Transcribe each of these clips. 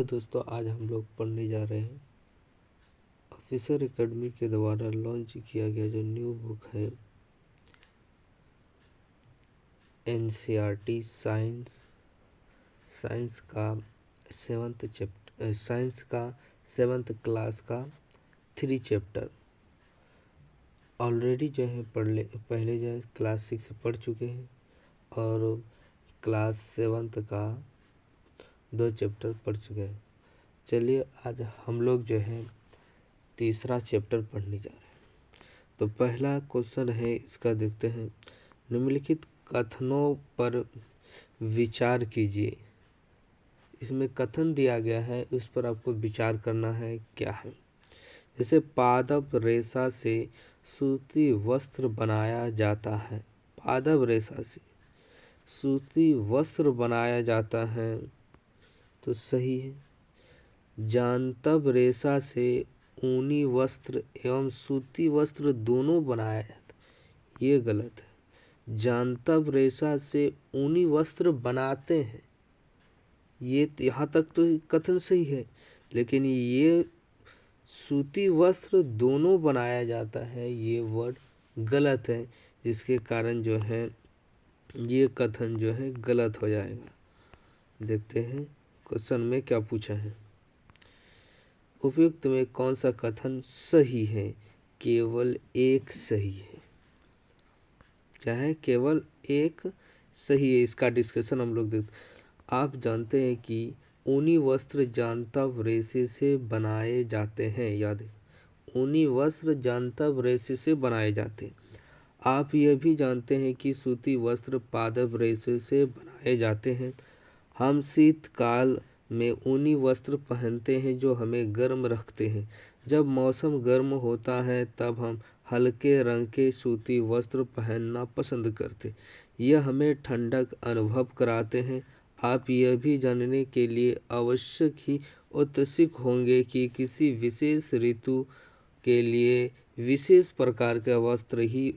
Hello दोस्तों, आज हम लोग पढ़ने जा रहे हैं ऑफिसर एकेडमी के द्वारा लॉन्च किया गया जो न्यू बुक है एनसीईआरटी साइंस का सेवन्थ क्लास का 3 चैप्टर। ऑलरेडी जो है पहले जो है क्लास 6 पढ़ चुके हैं और क्लास 7 का 2 चैप्टर पढ़ चुके हैं। चलिए आज हम लोग जो है तीसरा चैप्टर पढ़ने जा रहे हैं। तो पहला क्वेश्चन है, इसका देखते हैं। निम्नलिखित कथनों पर विचार कीजिए। इसमें कथन दिया गया है, उस पर आपको विचार करना है क्या है। जैसे पादप रेशा से सूती वस्त्र बनाया जाता है। पादप रेशा से सूती वस्त्र बनाया जाता है तो सही है। जांतव रेशा से ऊनी वस्त्र एवं सूती वस्त्र दोनों बनाया जाता है, ये गलत है। जांतव रेशा से ऊनी वस्त्र बनाते हैं, ये यहाँ तक तो कथन सही है, लेकिन ये सूती वस्त्र दोनों बनाया जाता है, ये वर्ड गलत है, जिसके कारण जो है ये कथन जो है गलत हो जाएगा। देखते हैं क्वेश्चन में क्या पूछा है। उपयुक्त में कौन सा कथन सही है? केवल एक सही है। क्या है? केवल एक सही है। इसका डिस्कशन हम लोग देखते। आप जानते हैं कि ऊनी वस्त्र जांतव रेशे से बनाए जाते हैं। याद है, ऊनी वस्त्र जांतव रेशे से बनाए जाते हैं। आप यह भी जानते हैं कि सूती वस्त्र पादप रेशे से बनाए जाते हैं। हम शीतकाल में ऊनी वस्त्र पहनते हैं जो हमें गर्म रखते हैं। जब मौसम गर्म होता है तब हम हल्के रंग के सूती वस्त्र पहनना पसंद करते। यह हमें ठंडक अनुभव कराते हैं। आप यह भी जानने के लिए आवश्यक ही उत्सुक होंगे कि किसी विशेष ऋतु के लिए विशेष प्रकार के वस्त्र ही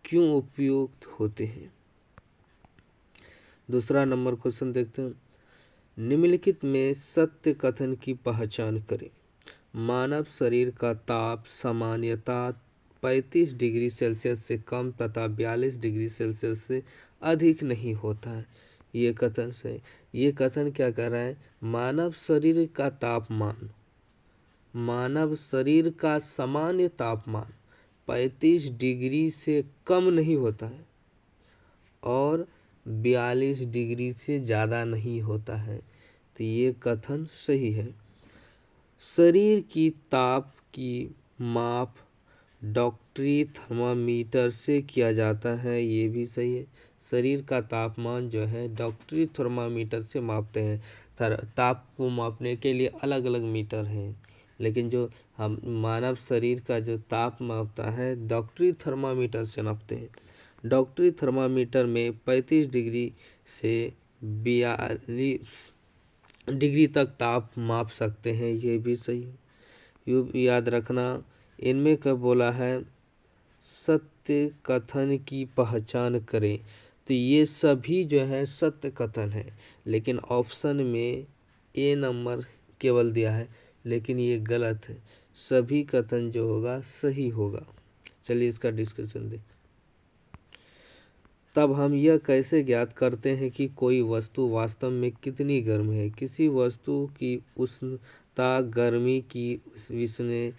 क्यों उपयुक्त होते हैं। दूसरा नंबर क्वेश्चन देखते हैं। निम्नलिखित में सत्य कथन की पहचान करें। मानव शरीर का ताप सामान्यतः 35 डिग्री सेल्सियस से कम तथा 42 डिग्री सेल्सियस से अधिक नहीं होता है, ये कथन से। ये कथन क्या कर रहा है? मानव शरीर का तापमान, मानव शरीर का सामान्य तापमान 35 डिग्री से कम नहीं होता है और 42 डिग्री से ज़्यादा नहीं होता है, तो ये कथन सही है। शरीर की ताप की माप डॉक्टरी थर्मामीटर से किया जाता है, ये भी सही है। शरीर का तापमान जो है डॉक्टरी थर्मामीटर से मापते हैं। ताप को मापने के लिए अलग अलग मीटर हैं, लेकिन जो हम मानव शरीर का जो ताप मापता है डॉक्टरी थर्मामीटर से नापते हैं। डॉक्टरी थर्मामीटर में 35 डिग्री से 42 डिग्री तक ताप माप सकते हैं, ये भी सही है। याद रखना, इनमें कब बोला है सत्य कथन की पहचान करें, तो ये सभी जो है सत्य कथन है, लेकिन ऑप्शन में ए नंबर केवल दिया है, लेकिन ये गलत है। सभी कथन जो होगा सही होगा। चलिए इसका डिस्कशन देखें। तब हम यह कैसे ज्ञात करते हैं कि कोई वस्तु वास्तव में कितनी गर्म है? किसी वस्तु की उष्णता गर्मी की विषय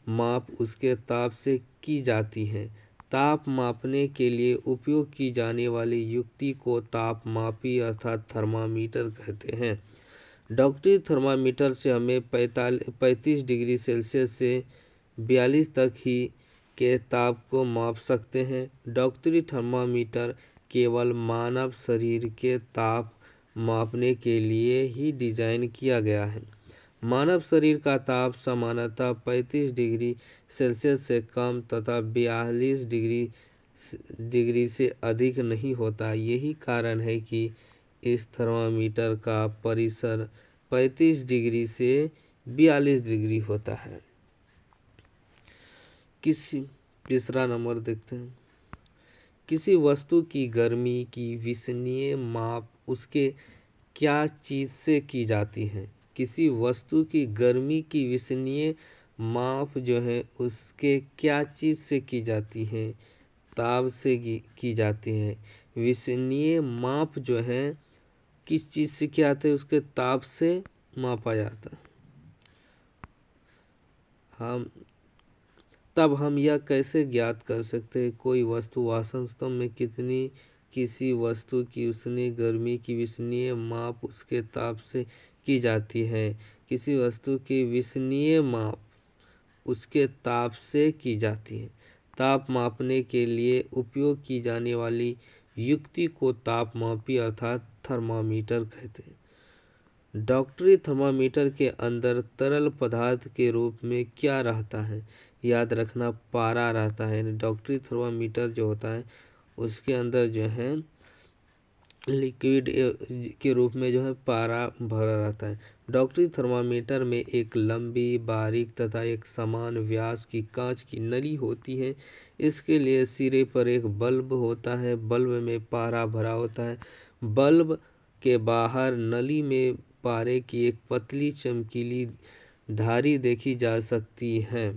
माप उसके ताप से की जाती है। ताप मापने के लिए उपयोग की जाने वाली युक्ति को ताप मापी अर्थात थर्मामीटर कहते हैं। डॉक्टरी थर्मामीटर से हमें 35 डिग्री सेल्सियस से 42 तक ही के ताप को माप सकते हैं। डॉक्टरी थर्मामीटर केवल मानव शरीर के ताप मापने के लिए ही डिजाइन किया गया है। मानव शरीर का ताप सामान्यतः 35 डिग्री सेल्सियस से कम तथा 42 डिग्री से अधिक नहीं होता। यही कारण है कि इस थर्मामीटर का परिसर 35 डिग्री से 42 डिग्री होता है। तीसरा नंबर देखते हैं। किसी वस्तु की गर्मी की विश्वसनीय माप उसके क्या चीज़ से की जाती है? किसी वस्तु की गर्मी की विश्वसनीय माप जो है उसके क्या चीज़ से की जाती है? ताप से की जाती है। विश्वसनीय माप जो है किस चीज़ से किया जाता है? उसके ताप से मापा जाता है। तब हम यह कैसे ज्ञात कर सकते हैं कोई वस्तु वास्तव में कितनी किसी वस्तु की उसने गर्मी की विश्वसनीय माप उसके ताप से की जाती है? किसी वस्तु की विश्वसनीय माप उसके ताप से की जाती है। ताप मापने के लिए उपयोग की जाने वाली युक्ति को तापमापी अर्थात थर्मामीटर कहते हैं। डॉक्टरी थर्मामीटर के अंदर तरल पदार्थ के रूप में क्या रहता है? याद रखना, पारा रहता है। डॉक्टरी थर्मामीटर जो होता है उसके अंदर जो है लिक्विड के रूप में जो है पारा भरा रहता है। डॉक्टरी थर्मामीटर में एक लंबी, बारीक तथा एक समान व्यास की कांच की नली होती है। इसके लिए सिरे पर एक बल्ब होता है। बल्ब में पारा भरा होता है। बल्ब के बाहर नली में पारे की एक पतली चमकीली धारी देखी जा सकती है।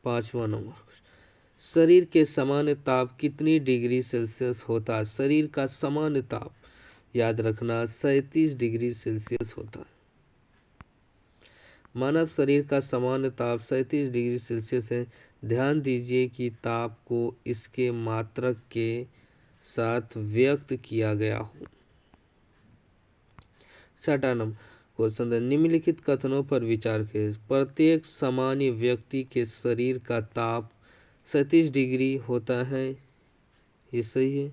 5वां नंबर, शरीर के सामान्य ताप कितनी डिग्री सेल्सियस होता है? शरीर का सामान्य ताप याद रखना 37 डिग्री सेल्सियस होता है। मानव शरीर का सामान्य ताप 37 डिग्री सेल्सियस है। ध्यान दीजिए कि ताप को इसके मात्रक के साथ व्यक्त किया गया हो। 6वां नंबर क्वेश्चन, निम्नलिखित कथनों पर विचार करें। प्रत्येक सामान्य व्यक्ति के शरीर का ताप 37 डिग्री होता है, ये सही है।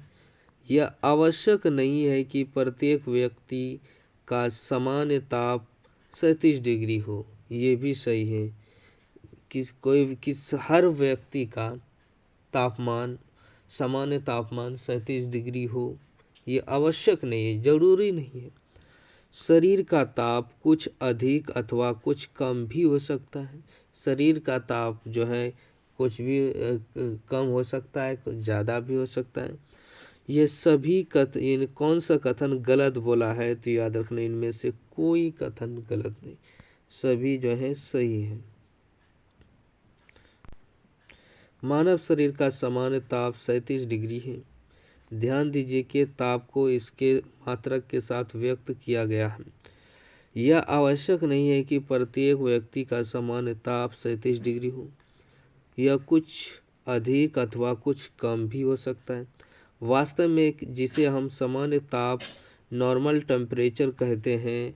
यह आवश्यक नहीं है कि प्रत्येक व्यक्ति का सामान्य ताप 37 डिग्री हो, ये भी सही है। हर व्यक्ति का तापमान सामान्य तापमान 37 डिग्री हो, ये आवश्यक नहीं है, जरूरी नहीं है। शरीर का ताप कुछ अधिक अथवा कुछ कम भी हो सकता है। शरीर का ताप जो है कुछ भी कम हो सकता है, कुछ ज़्यादा भी हो सकता है। ये सभी कथन, कौन सा कथन गलत बोला है? तो याद रखना इनमें से कोई कथन गलत नहीं, सभी जो है सही है। मानव शरीर का सामान्य ताप 37 डिग्री है। ध्यान दीजिए कि ताप को इसके मात्रक के साथ व्यक्त किया गया है। यह आवश्यक नहीं है कि प्रत्येक व्यक्ति का सामान्य ताप 37 डिग्री हो। यह कुछ अधिक अथवा कुछ कम भी हो सकता है। वास्तव में जिसे हम सामान्य ताप नॉर्मल टेम्परेचर कहते हैं,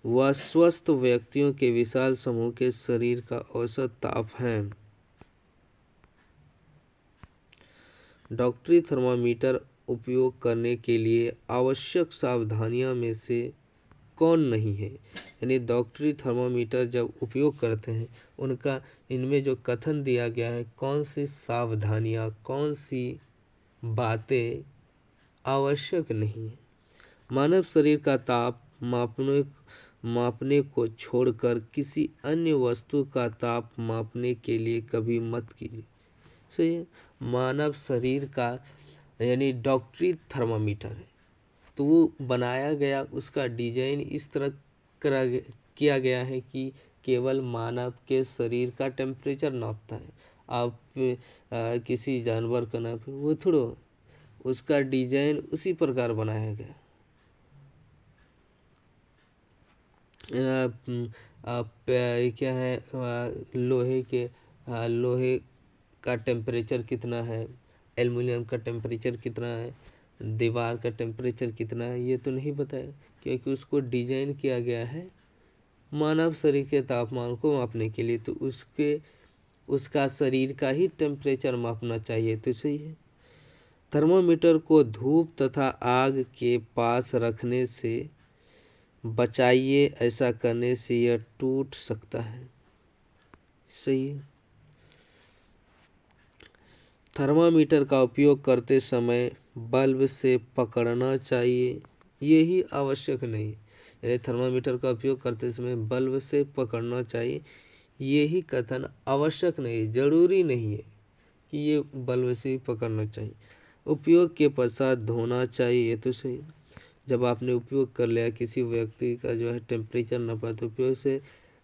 वह स्वस्थ व्यक्तियों के विशाल समूह के शरीर का औसत ताप है। डॉक्टरी थर्मामीटर उपयोग करने के लिए आवश्यक सावधानियों में से कौन नहीं है? यानी डॉक्टरी थर्मामीटर जब उपयोग करते हैं उनका इनमें जो कथन दिया गया है, कौन सी सावधानियाँ, कौन सी बातें आवश्यक नहीं है। मानव शरीर का ताप मापने को छोड़कर किसी अन्य वस्तु का ताप मापने के लिए कभी मत कीजिए। सही है। मानव शरीर का यानी डॉक्टरी थर्मामीटर है, तो वो बनाया गया, उसका डिजाइन इस तरह किया गया है कि केवल मानव के शरीर का टेम्परेचर नापता है। आप किसी जानवर का नाप, वो थोड़ा, उसका डिजाइन उसी प्रकार बनाया गया। क्या है, लोहे का टेम्परेचर कितना है, एल्युमिनियम का टेम्परेचर कितना है, दीवार का टेम्परेचर कितना है, ये तो नहीं बताया, क्योंकि उसको डिजाइन किया गया है मानव शरीर के तापमान को मापने के लिए, तो उसका शरीर का ही टेम्परेचर मापना चाहिए, तो सही है। थर्मामीटर को धूप तथा आग के पास रखने से बचाइए, ऐसा करने से यह टूट सकता है। सही है। थर्मामीटर का उपयोग करते समय बल्ब से पकड़ना चाहिए, यही आवश्यक नहीं। यानी थर्मामीटर का उपयोग करते समय बल्ब से पकड़ना चाहिए, यही कथन आवश्यक नहीं, जरूरी नहीं है कि ये बल्ब से ही पकड़ना चाहिए। उपयोग के पश्चात धोना चाहिए, तो सही। जब आपने उपयोग कर लिया किसी व्यक्ति का जो है टेम्परेचर नापा, तो उपयोग से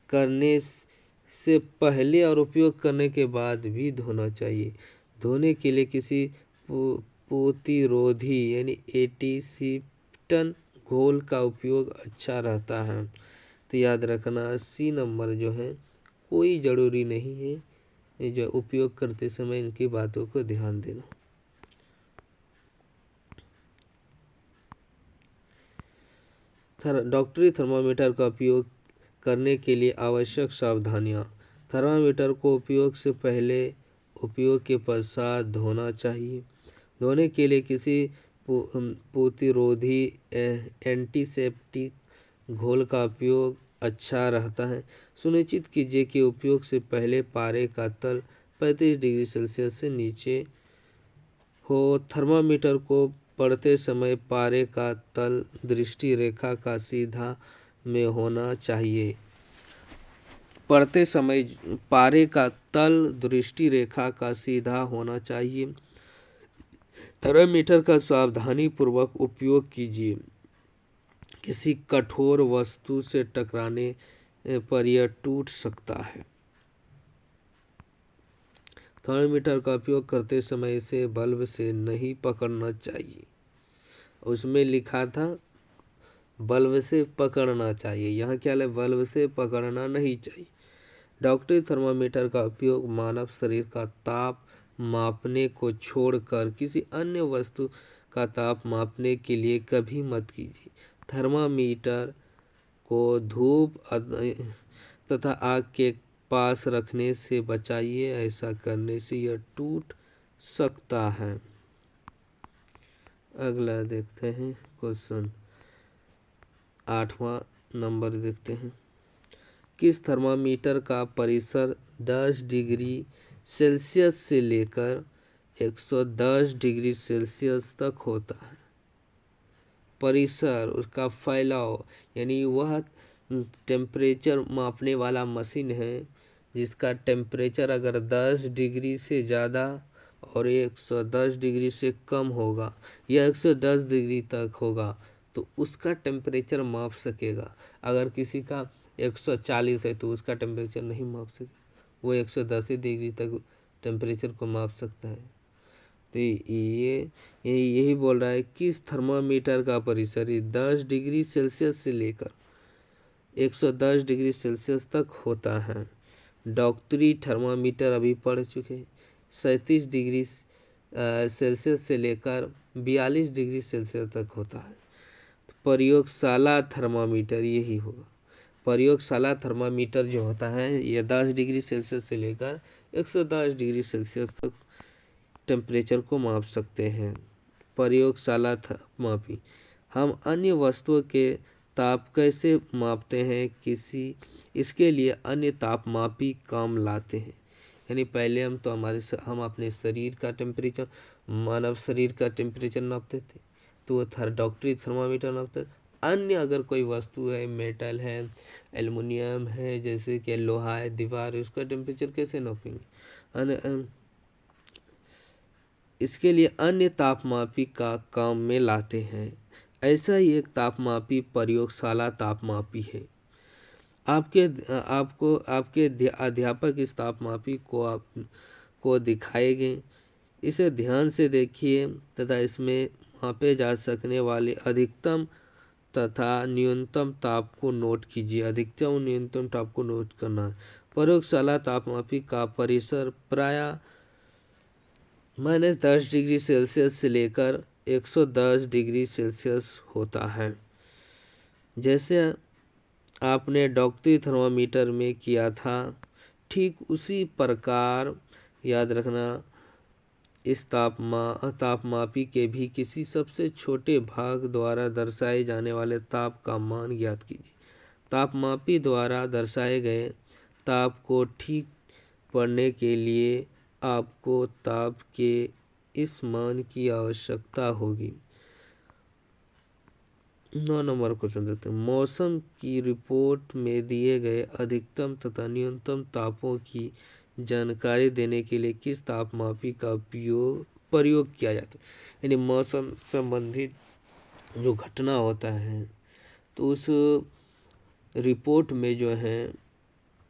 करने से पहले और उपयोग करने के बाद भी धोना चाहिए। धोने के लिए किसी प्रतिरोधी यानी एंटीसेप्टिक घोल का उपयोग अच्छा रहता है। तो याद रखना सी नंबर जो है कोई ज़रूरी नहीं है, ये जो उपयोग करते समय इनकी बातों को ध्यान देना। डॉक्टरी थर्मामीटर का उपयोग करने के लिए आवश्यक सावधानियाँ। थर्मामीटर को उपयोग से पहले, उपयोग के पश्चात धोना चाहिए। धोने के लिए किसी प्रतिरोधी एंटीसेप्टिक घोल का उपयोग अच्छा रहता है। सुनिश्चित कीजिए कि उपयोग से पहले पारे का तल 35 डिग्री सेल्सियस से नीचे हो। थर्मामीटर को पढ़ते समय पारे का तल दृष्टि रेखा का सीधा में होना चाहिए। पढ़ते समय पारे का तल दृष्टि रेखा का सीधा होना चाहिए। थर्मामीटर का सावधानी पूर्वक उपयोग कीजिए। किसी कठोर वस्तु से टकराने पर यह टूट सकता है। थर्मामीटर का उपयोग करते समय इसे बल्ब से नहीं पकड़ना चाहिए। उसमें लिखा था बल्ब से पकड़ना चाहिए, यहाँ क्या है, बल्ब से पकड़ना नहीं चाहिए। डॉक्टरी थर्मामीटर का उपयोग मानव शरीर का ताप मापने को छोड़कर किसी अन्य वस्तु का ताप मापने के लिए कभी मत कीजिए। थर्मामीटर को धूप तथा आग के पास रखने से बचाइए, ऐसा करने से यह टूट सकता है। अगला देखते हैं क्वेश्चन 8वां नंबर देखते हैं। किस थर्मामीटर का परिसर 10 डिग्री सेल्सियस से लेकर 110 डिग्री सेल्सियस तक होता है? परिसर, उसका फैलाव, यानी वह टेम्परेचर मापने वाला मशीन है जिसका टेम्परेचर अगर 10 डिग्री से ज़्यादा और 110 डिग्री से कम होगा या 110 डिग्री तक होगा तो उसका टेम्परेचर माप सकेगा। अगर किसी का 140 है तो उसका टेम्परेचर नहीं माप सकेगा, वो 110 डिग्री तक टेम्परेचर को माप सकता है। तो यही बोल रहा है किस थर्मामीटर का परिसर 10 डिग्री सेल्सियस से लेकर 110 डिग्री सेल्सियस तक होता है। डॉक्टरी थर्मामीटर अभी पढ़ चुके, 37 डिग्री सेल्सियस से लेकर 42 डिग्री सेल्सियस तक होता है। प्रयोगशाला थर्मामीटर यही होगा। प्रयोगशाला थर्मामीटर जो होता है ये 10 डिग्री सेल्सियस से लेकर 110 डिग्री सेल्सियस तक टेम्परेचर को माप सकते हैं। प्रयोगशाला मापी। हम अन्य वस्तुओं के ताप कैसे मापते हैं, इसके लिए अन्य तापमापी काम लाते हैं। यानी पहले हम अपने शरीर का टेम्परेचर, मानव शरीर का टेम्परेचर नापते थे तो वो डॉक्टरी थर्मामीटर नापते थे। अन्य अगर कोई वस्तु है, मेटल है, एल्युमिनियम है, जैसे कि लोहा है, दीवार है, उसका टेम्परेचर कैसे नापेंगे? इसके लिए अन्य तापमापी का काम में लाते हैं। ऐसा ही एक तापमापी प्रयोगशाला तापमापी है। आपके अध्यापक इस तापमापी को दिखाएंगे। इसे ध्यान से देखिए तथा इसमें मापे जा सकने वाले अधिकतम तथा न्यूनतम ताप को नोट कीजिए। अधिकतम और न्यूनतम ताप को नोट करना है। प्रयोगशाला तापमापी का परिसर प्रायः -10 डिग्री सेल्सियस से लेकर 110 डिग्री सेल्सियस होता है। जैसे आपने डॉक्टरी थर्मामीटर में किया था ठीक उसी प्रकार याद रखना इस तापमापी के भी किसी सबसे छोटे भाग द्वारा दर्शाए जाने वाले ताप का मान ज्ञात कीजिए। तापमापी द्वारा दर्शाए गए ताप को ठीक पढ़ने के लिए आपको ताप के इस मान की आवश्यकता होगी। 9 नंबर क्वेश्चन देखते हैं। मौसम की रिपोर्ट में दिए गए अधिकतम तथा न्यूनतम तापों की जानकारी देने के लिए किस तापमापी का प्रयोग किया जाता है? यानी मौसम संबंधित जो घटना होता है तो उस रिपोर्ट में जो है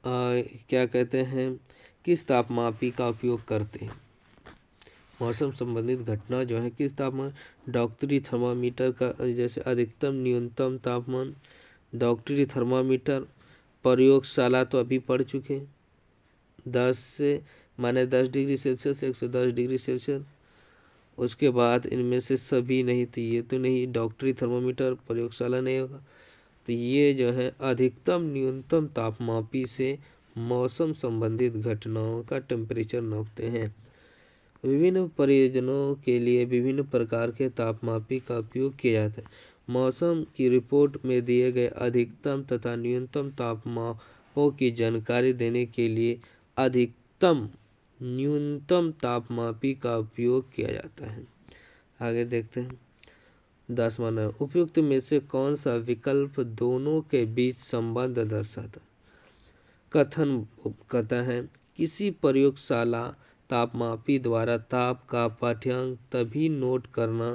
क्या कहते हैं, किस तापमापी का उपयोग करते हैं। मौसम संबंधित घटना जो है किस तापमान, डॉक्टरी थर्मामीटर का, जैसे अधिकतम न्यूनतम तापमान, डॉक्टरी थर्मामीटर, प्रयोगशाला तो अभी पढ़ चुके हैं, 10 से -10 डिग्री सेल्सियस, 110 डिग्री सेल्सियस। उसके बाद इनमें से सभी नहीं, तो ये तो नहीं, डॉक्टरी थर्मामीटर प्रयोगशाला नहीं होगा। तो ये जो है अधिकतम न्यूनतम तापमापी से मौसम संबंधित घटनाओं का टेम्परेचर नापते हैं। विभिन्न प्रयोजनों के लिए विभिन्न प्रकार के तापमापी का उपयोग किया जाता है। मौसम की रिपोर्ट में दिए गए अधिकतम तथा न्यूनतम तापमापों की जानकारी देने के लिए अधिकतम न्यूनतम तापमापी का उपयोग किया जाता है। आगे देखते हैं। 10वां नंबर, उपयुक्त में से कौन सा विकल्प दोनों के बीच संबंध दर्शाता। कथन कहता है, किसी प्रयोगशाला तापमापी द्वारा ताप का पाठ्यांक तभी नोट करना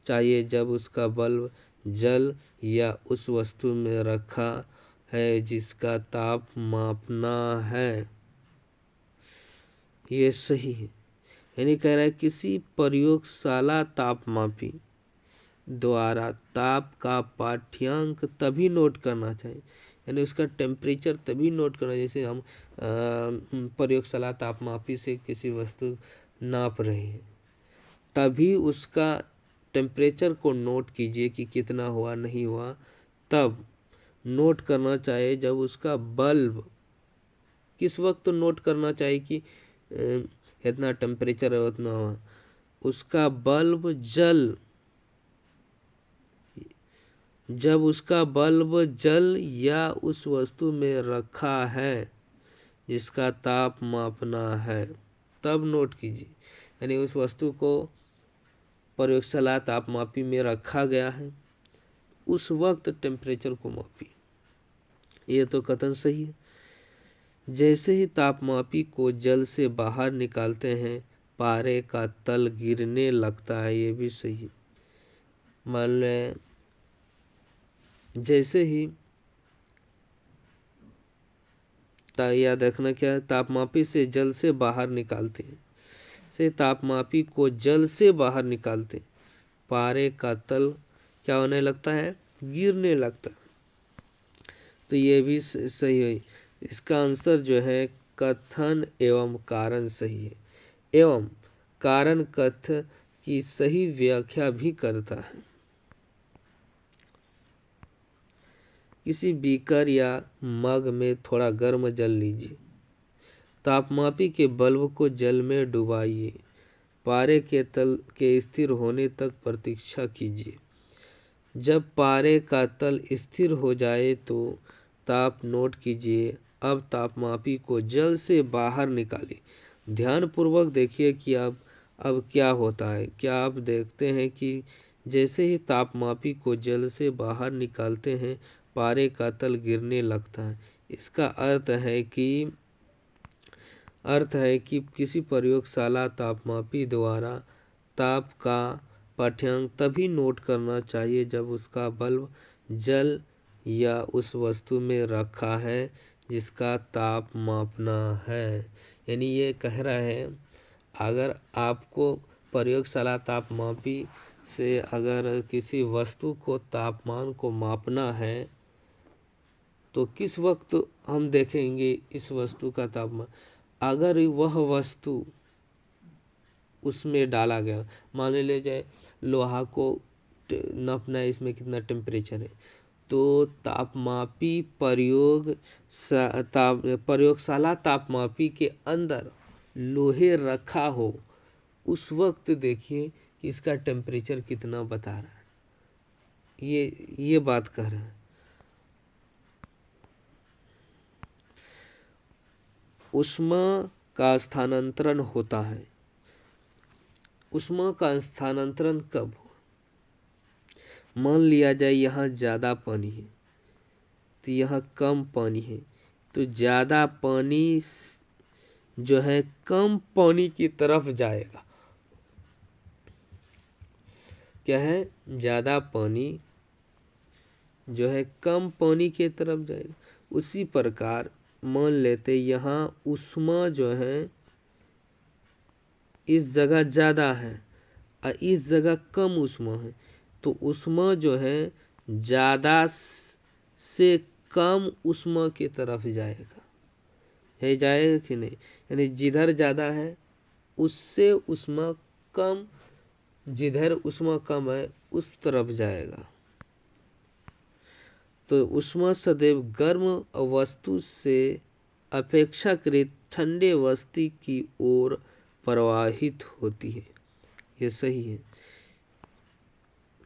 चाहिए जब उसका बल्ब जल या उस वस्तु में रखा है जिसका ताप मापना है। ये सही है, यानी कह रहा है किसी प्रयोगशाला तापमापी द्वारा ताप का पाठ्यांक तभी नोट करना चाहिए, यानी उसका टेम्परेचर तभी नोट करना, जैसे हम प्रयोगशाला तापमापी से किसी वस्तु नाप रहे हैं तभी उसका टेम्परेचर को नोट कीजिए कि कितना हुआ नहीं हुआ, तब नोट करना चाहिए जब उसका बल्ब, किस वक्त नोट करना चाहिए कि इतना टेम्परेचर है उतना हुआ, उसका बल्ब जब उसका बल्ब जल या उस वस्तु में रखा है जिसका ताप मापना है, तब नोट कीजिए। यानी उस वस्तु को प्रयोगशाला तापमापी में रखा गया है, उस वक्त टेम्परेचर को मापिए। ये तो कथन सही है। जैसे ही तापमापी को जल से बाहर निकालते हैं पारे का तल गिरने लगता है, ये भी सही है। मान लें जैसे ही याद रखना क्या है, तापमापी से जल से बाहर निकालते हैं, से तापमापी को जल से बाहर निकालते पारे का तल क्या होने लगता है, गिरने लगता है। तो ये भी सही है। इसका आंसर जो है कथन एवं कारण सही है। एवं कारण कथन की सही व्याख्या भी करता है। किसी बीकर या मग में थोड़ा गर्म जल लीजिए, तापमापी के बल्ब को जल में डुबाइए, पारे के तल के स्थिर होने तक प्रतीक्षा कीजिए। जब पारे का तल स्थिर हो जाए तो ताप नोट कीजिए। अब तापमापी को जल से बाहर निकालिए। ध्यानपूर्वक देखिए कि अब क्या होता है। क्या आप देखते हैं कि जैसे ही तापमापी को जल से बाहर निकालते हैं पारे का तल गिरने लगता है। इसका अर्थ है कि किसी प्रयोगशाला तापमापी द्वारा ताप का पाठ्यांक तभी नोट करना चाहिए जब उसका बल्ब जल या उस वस्तु में रखा है जिसका ताप मापना है। यानी ये कह रहा है अगर आपको प्रयोगशाला तापमापी से अगर किसी वस्तु को तापमान को मापना है तो किस वक्त हम देखेंगे इस वस्तु का तापमान। अगर वह वस्तु उसमें डाला गया, मान ले जाए लोहा को नापना है इसमें कितना टेम्परेचर है, तो तापमापी प्रयोगशाला तापमापी के अंदर लोहे रखा हो, उस वक्त देखिए कि इसका टेम्परेचर कितना बता रहा है। ये बात कह रहा है। ऊष्मा का स्थानांतरण होता है। ऊष्मा का स्थानांतरण कब हो? मान लिया जाए यहाँ ज़्यादा पानी है तो यहाँ कम पानी है, तो ज़्यादा पानी जो है कम पानी की तरफ जाएगा। क्या है, ज़्यादा पानी जो है कम पानी के तरफ जाएगा। उसी प्रकार मान लेते यहाँ ऊष्मा जो है इस जगह ज़्यादा है और इस जगह कम ऊष्मा है, तो ऊष्मा जो है ज़्यादा से कम ऊष्मा की तरफ जाएगा। यही जाएगा कि नहीं, यानी जिधर ज़्यादा है उससे ऊष्मा कम, जिधर ऊष्मा कम है उस तरफ जाएगा। तो ऊष्मा सदैव गर्म वस्तु से अपेक्षाकृत ठंडे वस्तु की ओर प्रवाहित होती है। ये सही है,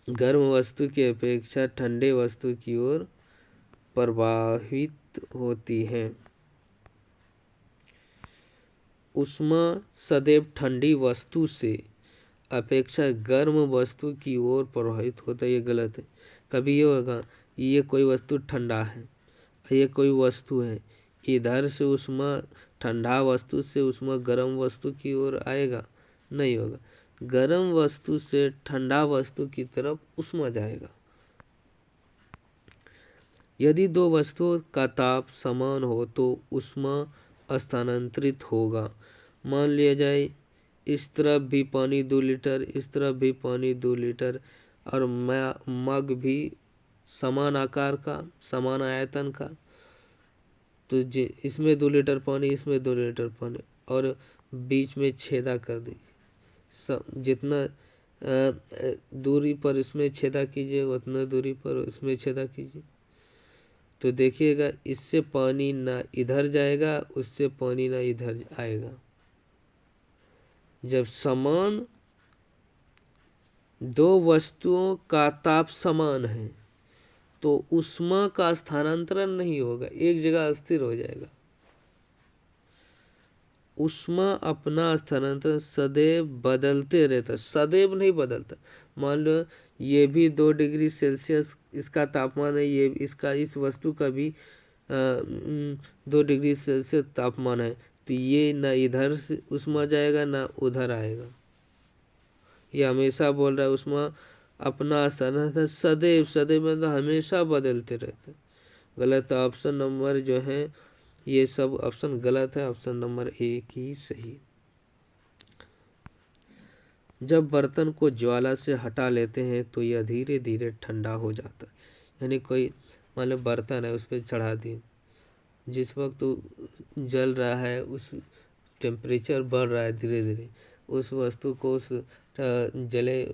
गर्म वस्तु की अपेक्षा ठंडे वस्तु की ओर प्रवाहित होती है। ऊष्मा सदैव ठंडी वस्तु से अपेक्षा गर्म वस्तु की ओर प्रवाहित होता है। ये गलत है। कभी ये होगा, ये कोई वस्तु ठंडा है, ये कोई वस्तु है, इधर से ऊष्मा ठंडा वस्तु से ऊष्मा गर्म वस्तु की ओर आएगा, नहीं होगा। गर्म वस्तु से ठंडा वस्तु की तरफ ऊष्मा जाएगा। यदि दो वस्तुओं का ताप समान हो तो ऊष्मा स्थानांतरित होगा। मान लिया जाए इस तरफ भी पानी 2 लीटर, इस तरफ भी पानी 2 लीटर, और मग भी समान आकार का, समान आयतन का। तो इसमें 2 लीटर पानी, इसमें 2 लीटर पानी, और बीच में छेदा कर दीजिए। जितना दूरी पर इसमें छेदा कीजिए उतना दूरी पर इसमें छेदा कीजिए। तो देखिएगा इससे पानी ना इधर जाएगा, उससे पानी ना इधर आएगा। जब समान दो वस्तुओं का ताप समान है तो ऊष्मा का स्थानांतरण नहीं होगा, एक जगह स्थिर हो जाएगा। ऊष्मा अपना स्थानांतरण सदैव बदलते रहता, सदैव नहीं बदलता। मान लो ये भी 2 डिग्री सेल्सियस इसका तापमान है, ये इसका इस वस्तु का भी 2 डिग्री सेल्सियस तापमान है, तो ये ना इधर से ऊष्मा जाएगा ना उधर आएगा। ये हमेशा बोल रहा है ऊष्मा अपना स्थानांतरण सदैव, सदैव मतलब हमेशा बदलते रहते। गलत ऑप्शन नंबर जो है, ये सब ऑप्शन गलत है। ऑप्शन नंबर 1 ही सही। जब बर्तन को ज्वाला से हटा लेते हैं तो यह धीरे धीरे ठंडा हो जाता है। यानी कोई मान लो बर्तन है, उस पर चढ़ा दिए, जिस वक्त तो जल रहा है उस टेम्परेचर बढ़ रहा है धीरे धीरे, उस वस्तु को उस जले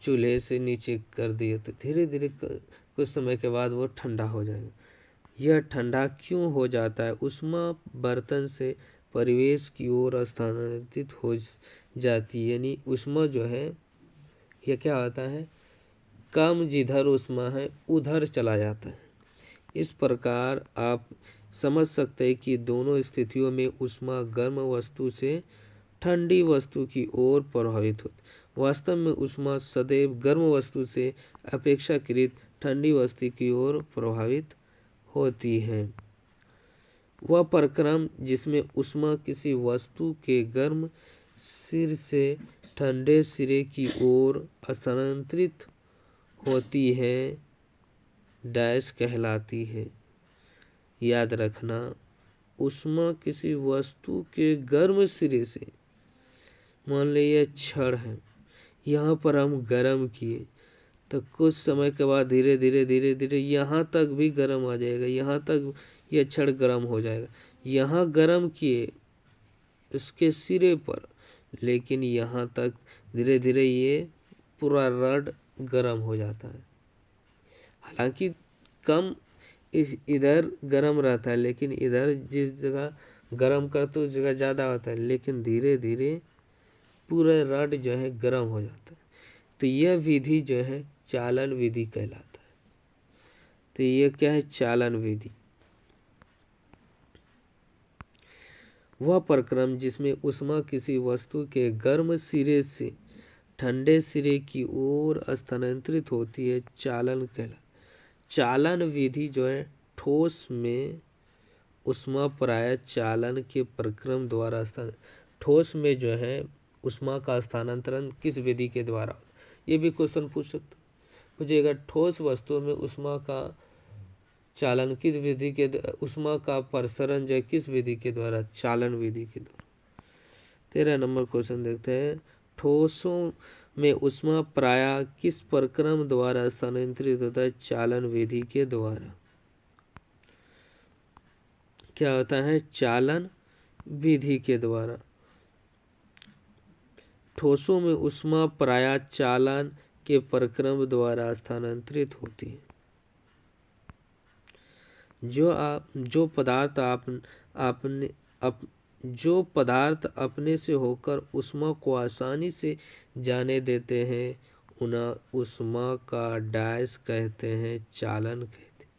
चूल्हे से नीचे कर दिए तो धीरे धीरे कुछ समय के बाद वो ठंडा हो जाएगा। यह ठंडा क्यों हो जाता है? ऊष्मा बर्तन से परिवेश की ओर स्थानांतरित हो जाती है। यानी ऊष्मा जो है यह क्या होता है, कम जिधर ऊष्मा है उधर चला जाता है। इस प्रकार आप समझ सकते हैं कि दोनों स्थितियों में ऊष्मा गर्म वस्तु से ठंडी वस्तु की ओर प्रभावित होती है। वास्तव में ऊष्मा सदैव गर्म वस्तु से अपेक्षाकृत ठंडी वस्तु की ओर प्रभावित होती है। वह प्रक्रम जिसमें ऊष्मा किसी वस्तु के गर्म सिर से ठंडे सिरे की ओर स्थानांतरित होती है डैश कहलाती है। याद रखना, ऊष्मा किसी वस्तु के गर्म सिरे से, मान लीजिए छड़ है, यहाँ पर हम गर्म किए तो कुछ समय के बाद धीरे धीरे धीरे धीरे यहाँ तक भी गर्म आ जाएगा, यहाँ तक यह छड़ गर्म हो जाएगा। यहाँ गर्म किए उसके सिरे पर, लेकिन यहाँ तक धीरे धीरे ये पूरा रड गर्म हो जाता है। हालांकि कम इधर गर्म रहता है, लेकिन इधर जिस जगह गर्म करते उस जगह ज़्यादा होता है, लेकिन धीरे धीरे पूरा रड जो है गर्म हो जाता है। तो यह विधि जो है चालन विधि कहलाता है। तो ये क्या है, चालन विधि। वह प्रक्रम जिसमें ऊष्मा किसी वस्तु के गर्म सिरे से ठंडे सिरे की ओर स्थानांतरित होती है चालन कहलाता। चालन विधि जो है ठोस में ऊष्मा प्राय चालन के प्रक्रम द्वारा ठोस में जो है ऊष्मा का स्थानांतरण किस विधि के द्वारा? ये भी क्वेश्चन पूछ सकते पूछेगा। ठोस वस्तुओं में उष्मा का चालन किस विधि के उष्मा का प्रसरण जो किस विधि के द्वारा? चालन विधि के द्वारा। 13 नंबर क्वेश्चन देखते हैं। ठोसों में उष्मा प्रायः किस प्रक्रम द्वारा स्थानांतरित होता है? चालन विधि के द्वारा। क्या होता है? चालन विधि के द्वारा। ठोसों में उष्मा प्रायः चालन के प्रक्रम द्वारा स्थानांतरित होती है। जो पदार्थ अपने से होकर उष्मा को आसानी से जाने देते हैं उन्हें उष्मा का डैश कहते हैं, चालन कहते हैं।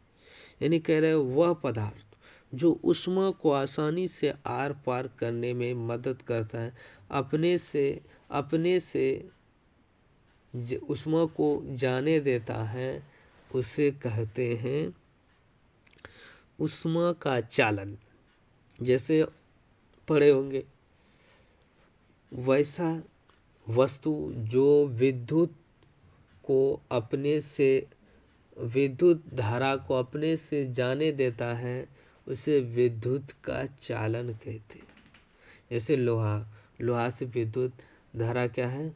यानी कह रहे हैं वह पदार्थ जो उष्मा को आसानी से आर पार करने में मदद करता है, अपने से उष्मा को जाने देता है, उसे कहते हैं उष्मा का चालन। जैसे पढ़े होंगे, वैसा वस्तु जो विद्युत धारा को अपने से जाने देता है, उसे विद्युत का चालन कहते हैं। जैसे लोहा से विद्युत धारा क्या है?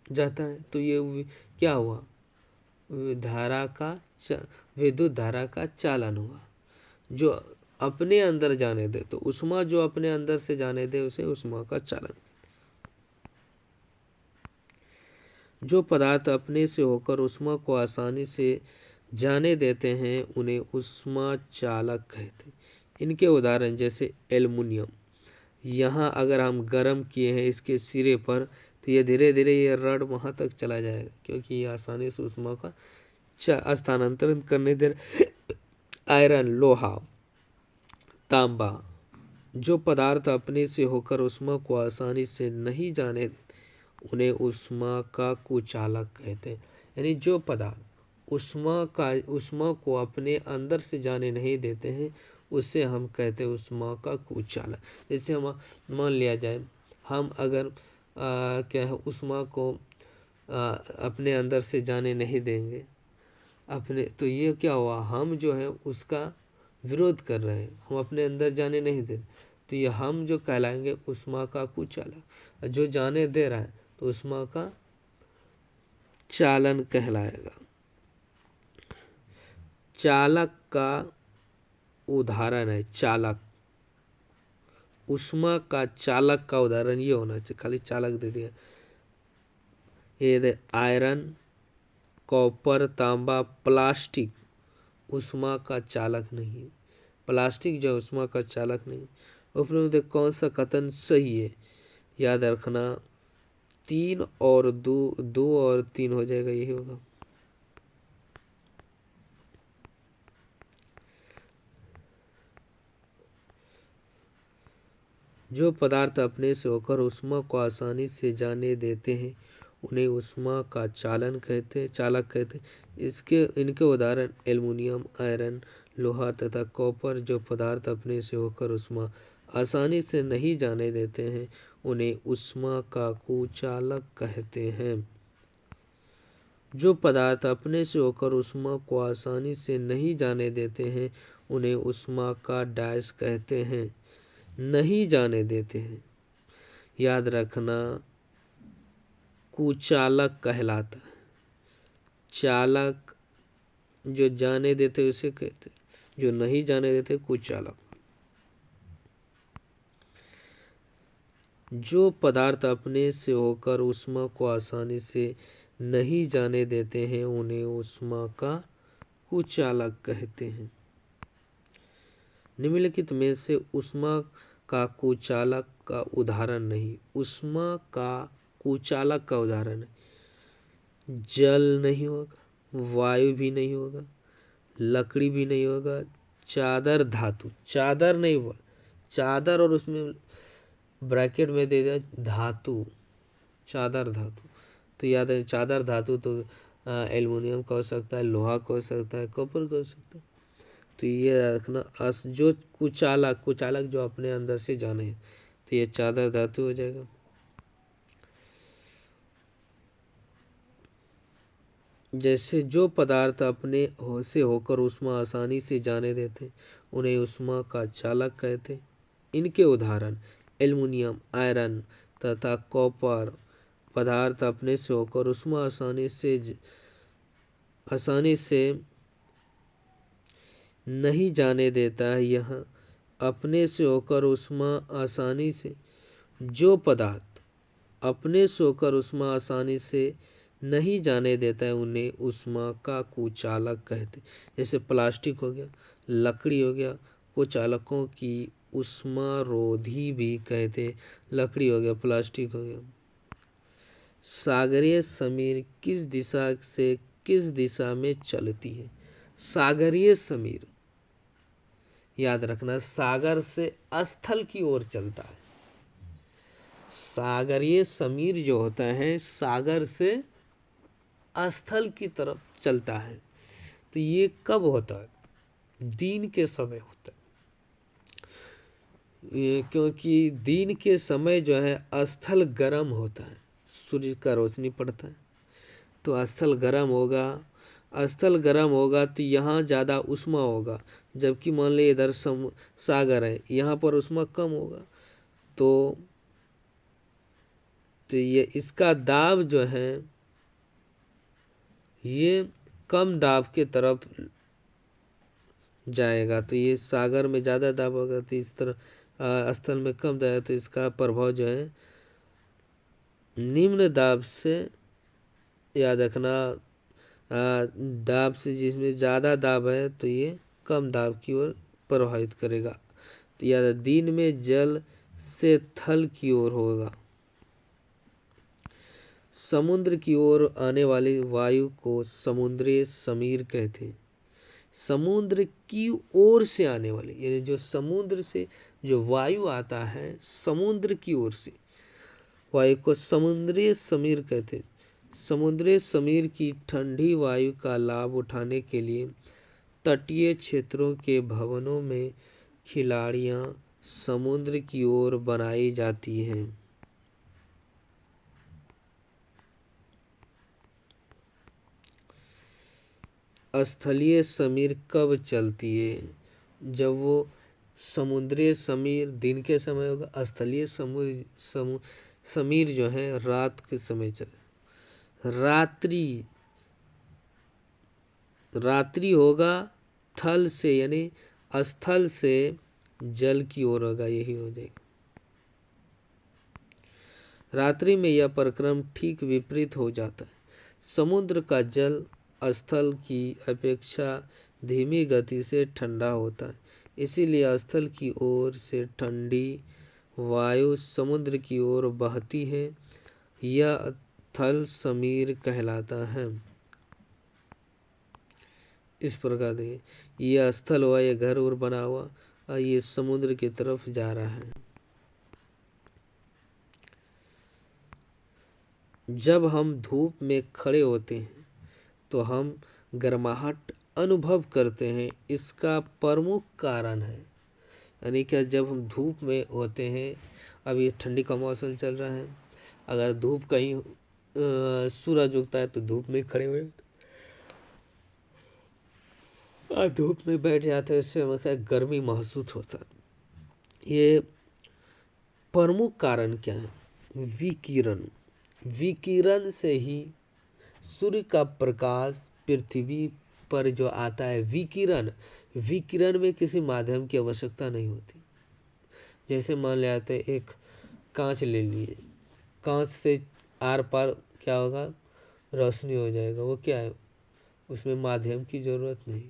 जाता है। तो ये क्या हुआ? विद्युत धारा का चालन हुआ, जो अपने अंदर जाने दे। तो उष्मा जो अपने अंदर से जाने दे, उसे उष्मा का चालन। जो पदार्थ अपने से होकर उष्मा को आसानी से जाने देते हैं, उन्हें उष्मा चालक कहते हैं। इनके उदाहरण जैसे एल्युमिनियम। यहाँ अगर हम गर्म किए हैं इसके सिरे पर, तो ये धीरे धीरे ये रड वहाँ तक चला जाएगा, क्योंकि ये आसानी से उष्मा का स्थानांतरण करने दे। आयरन, लोहा, तांबा। जो पदार्थ अपने से होकर उष्मा को आसानी से नहीं जाने देते, उन्हें उष्मा का कुचालक कहते हैं। यानी जो पदार्थ उष्मा को अपने अंदर से जाने नहीं देते हैं, उसे हम कहते हैं उष्मा का कुचालक। जैसे हम मान लिया जाए, हम अगर क्या है, उष्मा को अपने अंदर से जाने नहीं देंगे तो ये क्या हुआ? हम जो है उसका विरोध कर रहे हैं, हम अपने अंदर जाने नहीं दे। तो ये हम जो कहलाएंगे उष्मा का कुचालक। जो जाने दे रहा है तो उष्मा का चालन कहलाएगा। चालक का उदाहरण है चालक। उष्मा का चालक का उदाहरण ये होना चाहिए, खाली चालक दे दिया। ये आयरन, कॉपर, तांबा, प्लास्टिक उष्मा का चालक नहीं है। प्लास्टिक जो उष्मा का चालक नहीं। ऊपर में कौन सा कथन सही है? याद रखना, 3 और 2 और 3 हो जाएगा, यही होगा। जो पदार्थ अपने से होकर उष्मा को आसानी से जाने देते हैं, उन्हें उष्मा का चालक कहते हैं। इनके उदाहरण एल्युमिनियम, आयरन, लोहा तथा कॉपर। जो पदार्थ अपने से होकर उष्मा आसानी से नहीं जाने देते हैं, उन्हें उष्मा का कुचालक कहते हैं। जो पदार्थ अपने से होकर उष्मा को आसानी से नहीं जाने देते हैं, उन्हें उष्मा का डैश कहते हैं, नहीं जाने देते हैं। याद रखना, कुचालक कहलाता है। चालक जो जाने देते उसे कहते, जो नहीं जाने देते कुचालक। जो पदार्थ अपने से होकर उष्मा को आसानी से नहीं जाने देते हैं, उन्हें उष्मा का कुचालक कहते हैं। निम्नलिखित में से उष्मा का कुचालक का उदाहरण नहीं। उष्मा का कुचालक का उदाहरण है, जल नहीं होगा, वायु भी नहीं होगा, लकड़ी भी नहीं होगा, चादर धातु। चादर नहीं बोल, चादर और उसमें ब्रैकेट में दे दिया धातु, चादर धातु। तो याद है, चादर धातु तो एल्युमिनियम का हो सकता है, लोहा का हो सकता है, कॉपर का हो सकता है। तो ये रखना, जो कुचालक जो अपने अंदर से जाने, तो ये चादर धातु हो जाएगा। जैसे जो पदार्थ अपने से होकर ऊष्मा आसानी से जाने देते उन्हें ऊष्मा का चालक कहते। इनके उदाहरण एल्युमिनियम, आयरन तथा कॉपर। पदार्थ अपने से होकर ऊष्मा आसानी से नहीं जाने देता है। यह अपने से होकर ऊष्मा आसानी से जो पदार्थ अपने से होकर ऊष्मा आसानी से नहीं जाने देता है उन्हें ऊष्मा का कुचालक कहते। जैसे प्लास्टिक हो गया, लकड़ी हो गया, कुचालकों की ऊष्मारोधी भी कहते। लकड़ी हो गया, प्लास्टिक हो गया। सागरीय समीर किस दिशा से किस दिशा में चलती है? सागरीय समीर याद रखना, सागर से स्थल की ओर चलता है। सागरीय समीर जो होता है सागर से स्थल की तरफ चलता है। तो ये कब होता है? दिन के समय होता है। ये क्योंकि दिन के समय जो है स्थल गर्म होता है, सूर्य का रोशनी पड़ता है तो स्थल गर्म होगा। स्थल गर्म होगा तो यहाँ ज़्यादा ऊष्मा होगा, जबकि मान लीजिए इधर सागर है, यहाँ पर ऊष्मा कम होगा। तो ये इसका दाब जो है ये कम दाब के तरफ जाएगा। तो ये सागर में ज़्यादा दाब होगा तो इस तरह स्थल में कम दाब, तो इसका प्रभाव जो है निम्न दाब से, याद रखना, दाब से जिसमें ज़्यादा दाब है तो ये कम दाब की ओर प्रभावित करेगा। तो याद, दिन में जल से थल की ओर होगा। समुद्र की ओर आने वाली वायु को समुद्री समीर कहते हैं। समुद्र की ओर से आने वाली, यानी जो समुद्र से जो वायु आता है समुद्र की ओर से, वायु को समुद्री समीर कहते हैं। समुद्री समीर की ठंडी वायु का लाभ उठाने के लिए तटीय क्षेत्रों के भवनों में खिड़कियां समुद्र की ओर बनाई जाती हैं। स्थलीय समीर कब चलती है? जब वो समुद्री समीर दिन के समय होगा, स्थलीय समीर जो है रात के समय चले। रात्रि होगा थल से, यानी स्थल से जल की ओर होगा, यही हो जाएगा। रात्रि में यह परिक्रम ठीक विपरीत हो जाता है। समुद्र का जल स्थल की अपेक्षा धीमी गति से ठंडा होता है, इसीलिए स्थल की ओर से ठंडी वायु समुद्र की ओर बहती है। यह थल समीर कहलाता है। इस प्रकार देखिए, यह स्थल हुआ, यह घर और बना हुआ और ये समुद्र की तरफ जा रहा है। जब हम धूप में खड़े होते हैं तो हम गर्माहट अनुभव करते हैं। इसका प्रमुख कारण है, यानी क्या, जब हम धूप में होते हैं, अभी ठंडी का मौसम चल रहा है, अगर धूप कहीं सूरज उगता है तो धूप में खड़े हुए और धूप में बैठ जाते हैं, इससे हमें गर्मी महसूस होता है। ये प्रमुख कारण क्या है? विकिरण। विकिरण से ही सूर्य का प्रकाश पृथ्वी पर जो आता है, विकिरण में किसी माध्यम की आवश्यकता नहीं होती। जैसे मान लेते एक कांच ले लिए, कांच से आर पार क्या होगा, रोशनी हो जाएगा। वो क्या है, उसमें माध्यम की जरूरत नहीं।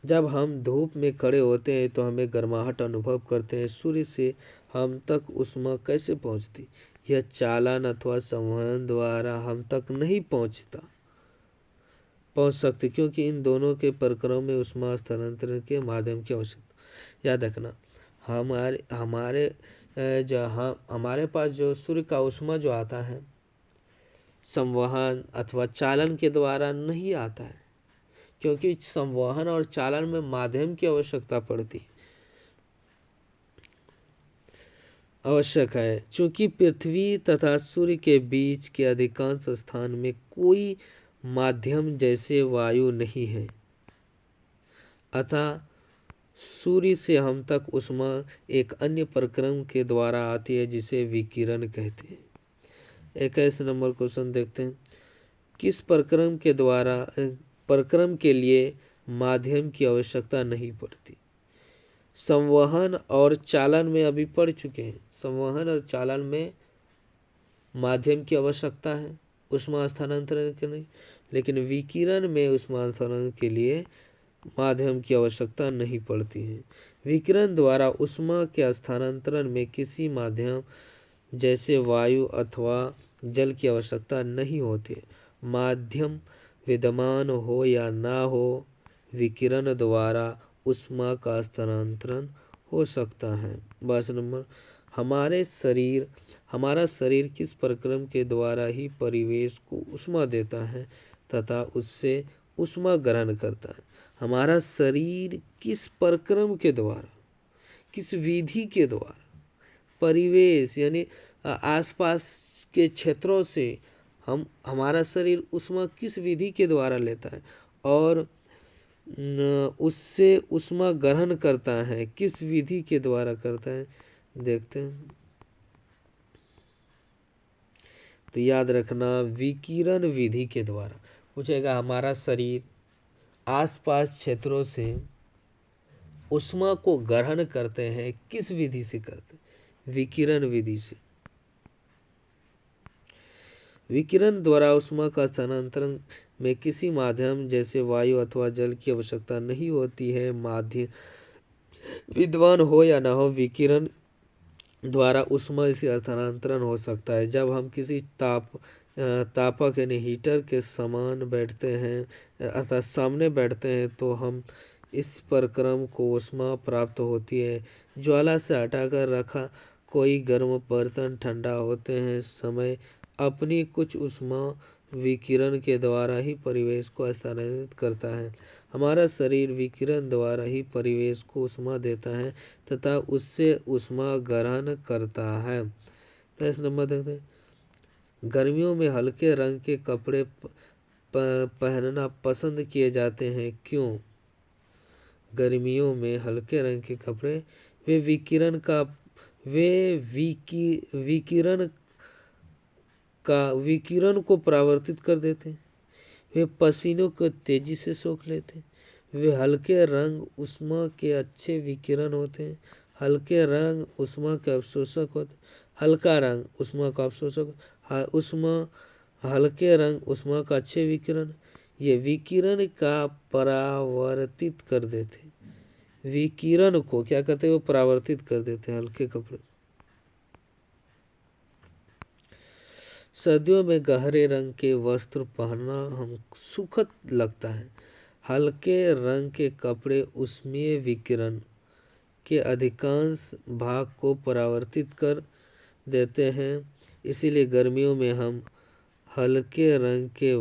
जब हम धूप में खड़े होते हैं तो हमें गर्माहट अनुभव करते हैं। सूर्य से हम तक ऊष्मा कैसे पहुंचती? यह चालन अथवा संवहन द्वारा हम तक नहीं पहुंच सकती, क्योंकि इन दोनों के प्रक्रम में ऊष्मा स्थानांतरण के माध्यम की आवश्यकता। याद रखना, हमारे पास जो सूर्य का ऊष्मा जो आता है संवहन अथवा चालन के द्वारा नहीं आता है, क्योंकि संवहन और चालन में माध्यम की आवश्यकता पड़ती है। आवश्यक है। चूंकि पृथ्वी तथा सूर्य के बीच के अधिकांश स्थान में कोई माध्यम जैसे वायु नहीं है, अतः सूर्य से हम तक ऊष्मा एक अन्य प्रक्रम के द्वारा आती है जिसे विकिरण कहते हैं। 21 नंबर क्वेश्चन देखते हैं। किस प्रक्रम के लिए माध्यम की आवश्यकता नहीं पड़ती? संवहन और चालन में अभी पढ़ चुके हैं। संवहन और चालन में माध्यम की आवश्यकता है ऊष्मा स्थानांतरण के लिए, लेकिन विकिरण में ऊष्मा स्थानांतरण के लिए माध्यम की आवश्यकता नहीं पड़ती है। विकिरण द्वारा ऊष्मा के स्थानांतरण में किसी माध्यम जैसे वायु अथवा जल की आवश्यकता नहीं होती है। माध्यम विद्यमान हो या ना हो, विकिरण द्वारा ऊष्मा का स्थानांतरण हो सकता है। 22 नंबर, हमारा शरीर किस प्रक्रम के द्वारा ही परिवेश को ऊष्मा देता है तथा उससे ऊष्मा ग्रहण करता है? हमारा शरीर किस प्रक्रम के द्वारा, किस विधि के द्वारा परिवेश यानी आसपास के क्षेत्रों से हमारा शरीर ऊष्मा किस विधि के द्वारा लेता है और उससे ऊष्मा ग्रहण करता है, किस विधि के द्वारा करता है, देखते हैं। तो याद रखना, विकिरण विधि के द्वारा। पूछेगा हमारा शरीर आसपास क्षेत्रों से ऊष्मा को ग्रहण करते हैं, किस विधि से करते हैं? विकिरण विधि से। विकिरण द्वारा ऊष्मा का स्थानांतरण में किसी माध्यम जैसे वायु अथवा जल की आवश्यकता नहीं होती है। माध्यम विद्वान हो या न हो, विकिरण द्वारा ऊष्मा से स्थानांतरण हो सकता है। जब हम किसी तापक यानी हीटर के समान बैठते हैं अर्थात सामने बैठते हैं तो हम इस प्रक्रम को ऊष्मा प्राप्त होती है। ज्वाला से हटाकर रखा कोई गर्म बर्तन ठंडा होते हैं समय अपनी कुछ ऊष्मा विकिरण के द्वारा ही परिवेश को स्थानांतरित करता है। हमारा शरीर विकिरण द्वारा ही परिवेश को ऊष्मा देता है तथा उससे ऊष्मा ग्रहण करता है। 23 नंबर देखते हैं। गर्मियों में हल्के रंग के कपड़े पहनना पसंद किए जाते हैं, क्यों? गर्मियों में हल्के रंग के कपड़े विकिरण को परावर्तित कर देते हैं। वे पसीनों को तेजी से सोख लेते हैं। वे हल्के रंग ऊष्मा के अच्छे विकिरण होते हैं। हल्के रंग ऊष्मा के अवशोषक होते हैं। हल्का रंग ऊष्मा का अवशोषक, हल्के रंग ऊष्मा का अच्छे विकिरण। ये विकिरण का परावर्तित कर देते हैं। विकिरण को क्या करते हैं? वो परावर्तित कर देते हैं हल्के कपड़े। सर्दियों में गहरे रंग के वस्त्र पहनना हम सुखद लगता है। हल्के रंग के कपड़े ऊष्मीय विकिरण के अधिकांश भाग को परावर्तित कर देते हैं, इसीलिए गर्मियों में हम हल्के रंग के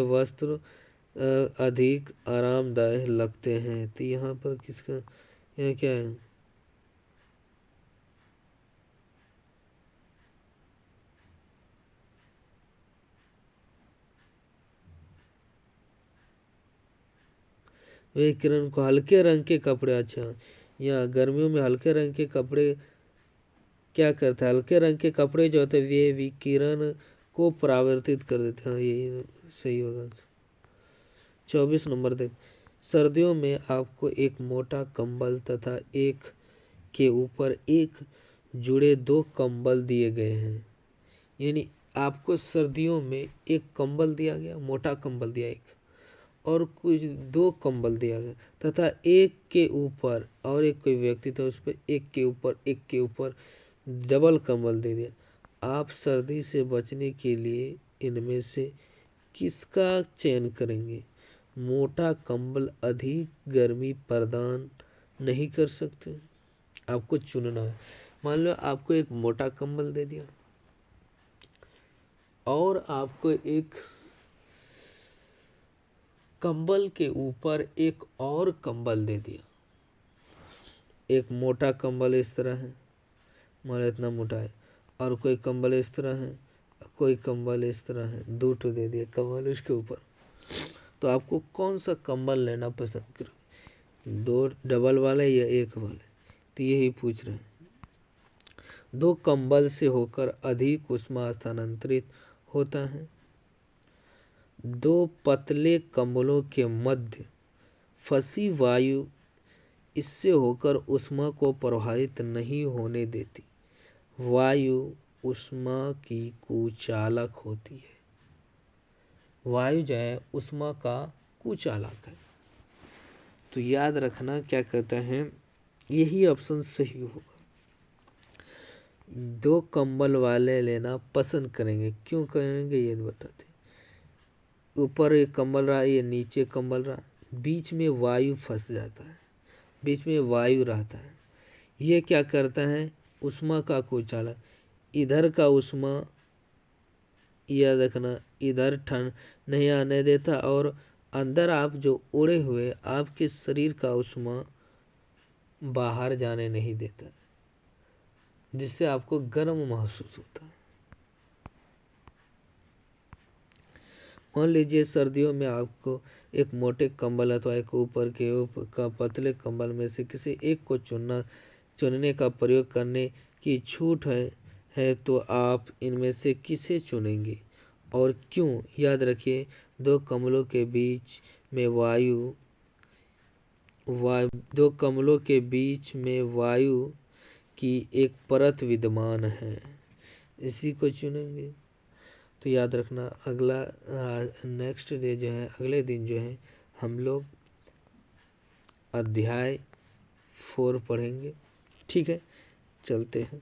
वस्त्र अधिक आरामदायक लगते हैं। तो यहाँ पर यह क्या है? विकिरण को हल्के रंग के कपड़े, अच्छा यहाँ गर्मियों में हल्के रंग के कपड़े क्या करता है? हल्के रंग के कपड़े जो होते हैं वे विकिरण को परावर्तित कर देते हैं। ये सही होगा। 24 नंबर देख। सर्दियों में आपको एक मोटा कंबल तथा एक के ऊपर एक जुड़े 2 कंबल दिए गए हैं। यानी आपको सर्दियों में एक कंबल दिया गया, मोटा कंबल दिया एक, और कुछ 2 कंबल दिया गया तथा एक के ऊपर और एक कोई व्यक्ति था उस पर एक के ऊपर डबल कंबल दे दिया। आप सर्दी से बचने के लिए इनमें से किसका चयन करेंगे? मोटा कंबल अधिक गर्मी प्रदान नहीं कर सकते, आपको चुनना है। मान लो आपको एक मोटा कंबल दे दिया और आपको एक कंबल के ऊपर एक और कंबल दे दिया। एक मोटा कंबल इस तरह है, मान इतना मोटा है, और कोई कंबल इस तरह है, कोई कंबल इस तरह है, 2 ठो दे दिए कंबल उसके ऊपर। तो आपको कौन सा कंबल लेना पसंद करोगे, 2 डबल वाले या एक वाले? तो यही पूछ रहे हैं। 2 कंबल से होकर अधिक ऊष्मा स्थानांतरित होता है। 2 पतले कंबलों के मध्य फंसी वायु इससे होकर ऊष्मा को प्रभावित नहीं होने देती। वायु ऊष्मा की कुचालक होती है। वायु जो है ऊष्मा का कुचालक है। तो याद रखना क्या कहते हैं, यही ऑप्शन सही होगा। 2 कंबल वाले लेना पसंद करेंगे, क्यों करेंगे ये बताते। ऊपर एक कंबल रहा, ये नीचे कंबल रहा, बीच में वायु फंस जाता है, बीच में वायु रहता है। ये क्या करता है, ऊष्मा का कुचालक, इधर का ऊष्मा याद रखना इधर ठंड नहीं आने देता, और अंदर आप जो उड़े हुए आपके शरीर का ऊष्मा बाहर जाने नहीं देता, जिससे आपको गर्म महसूस होता है। मान लीजिए सर्दियों में आपको एक मोटे कंबल अथवा एक ऊपर का पतले कंबल में से किसी एक को चुनने का प्रयोग करने की छूट है तो आप इनमें से किसे चुनेंगे और क्यों? याद रखिए 2 कंबलों के बीच में दो कंबलों के बीच में वायु की एक परत विद्यमान है, इसी को चुनेंगे। तो याद रखना अगला नेक्स्ट डे जो है, अगले दिन जो है हम लोग अध्याय 4 पढ़ेंगे। ठीक है, चलते हैं।